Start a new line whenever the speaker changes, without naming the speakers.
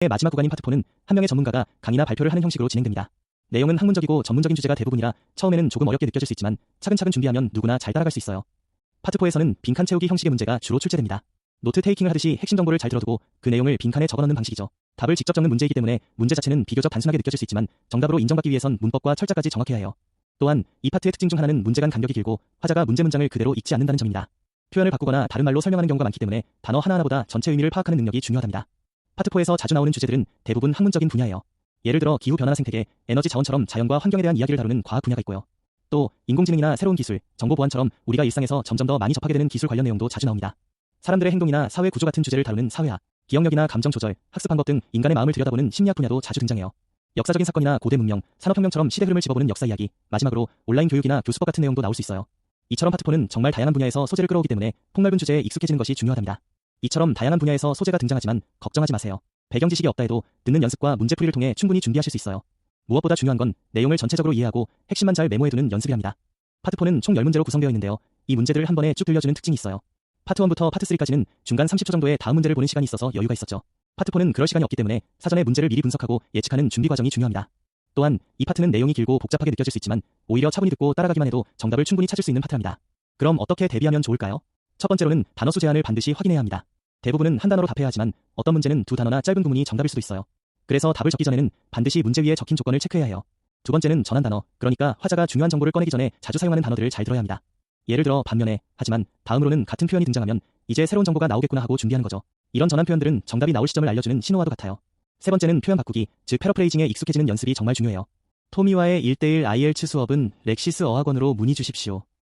마지막 구간인 파트 4는 한 명의 전문가가 강의나 발표를 하는 형식으로 진행됩니다. 내용은 학문적이고 전문적인 주제가 대부분이라 처음에는 조금 어렵게 느껴질 수 있지만 차근차근 준비하면 누구나 잘 따라갈 수 있어요. 파트 4에서는 빈칸 채우기 형식의 문제가 주로 출제됩니다. 노트 테이킹을 하듯이 핵심 정보를 잘 들어두고 그 내용을 빈칸에 적어넣는 방식이죠. 답을 직접 적는 문제이기 때문에 문제 자체는 비교적 단순하게 느껴질 수 있지만 정답으로 인정받기 위해선 문법과 철자까지 정확해야 해요. 또한 이 파트의 특징 중 하나는 문제 간 간격이 길고 화자가 문장을 그대로 읽지 않는다는 점입니다. 표현을 바꾸거나 다른 말로 설명하는 경우가 많기 때문에 단어 하나하나보다 전체 의미를 파악하는 능력이 중요하답니다. 파트 4에서 자주 나오는 주제들은 대부분 학문적인 분야예요. 예를 들어 기후변화나 생태계, 에너지 자원처럼 자연과 환경에 대한 이야기를 다루는 과학 분야가 있고요. 또 인공지능이나 새로운 기술, 정보 보안처럼 우리가 일상에서 점점 더 많이 접하게 되는 기술 관련 내용도 자주 나옵니다. 사람들의 행동이나 사회 구조 같은 주제를 다루는 사회학, 기억력이나 감정 조절, 학습 방법 등 인간의 마음을 들여다보는 심리학 분야도 자주 등장해요. 역사적인 사건이나 고대 문명, 산업혁명처럼 시대 흐름을 집어보는 역사 이야기, 마지막으로 온라인 교육이나 교수법 같은 내용도 나올 수 있어요. 이처럼 파트 4는 정말 다양한 분야에서 소재를 끌어오기 때문에 폭넓은 주제에 익숙해지는 것이 중요하답니다. 이처럼 다양한 분야에서 소재가 등장하지만 걱정하지 마세요. 배경 지식이 없다 해도 듣는 연습과 문제풀이를 통해 충분히 준비하실 수 있어요. 무엇보다 중요한 건 내용을 전체적으로 이해하고 핵심만 잘 메모해두는 연습이랍니다. 파트 4는 총 10문제로 구성되어 있는데요. 이 문제들을 한 번에 쭉 들려주는 특징이 있어요. 파트 1부터 파트 3까지는 중간 30초 정도의 다음 문제를 보는 시간이 있어서 여유가 있었죠. 파트 4는 그럴 시간이 없기 때문에 사전에 문제를 미리 분석하고 예측하는 준비 과정이 중요합니다. 또한 이 파트는 내용이 길고 복잡하게 느껴질 수 있지만 오히려 차분히 듣고 따라가기만 해도 정답을 충분히 찾을 수 있는 파트랍니다. 그럼 어떻게 대비하면 좋을까요? 첫 번째로는 단어 수 제한을 반드시 확인해야 합니다. 대부분은 한 단어로 답해야 하지만 어떤 문제는 두 단어나 짧은 구문이 정답일 수도 있어요. 그래서 답을 적기 전에는 반드시 문제 위에 적힌 조건을 체크해야 해요. 두 번째는 전환 단어, 그러니까 화자가 중요한 정보를 꺼내기 전에 자주 사용하는 단어들을 잘 들어야 합니다. 예를 들어 반면에, 하지만, 다음으로는 같은 표현이 등장하면 이제 새로운 정보가 나오겠구나 하고 준비하는 거죠. 이런 전환 표현들은 정답이 나올 시점을 알려주는 신호와도 같아요. 세 번째는 표현 바꾸기, 즉 패러프레이징에 익숙해지는 연습이 정말 중요해요. 토미와의 1:1 IELTS 수업은 렉시스 어학원으로 문의 주십시오.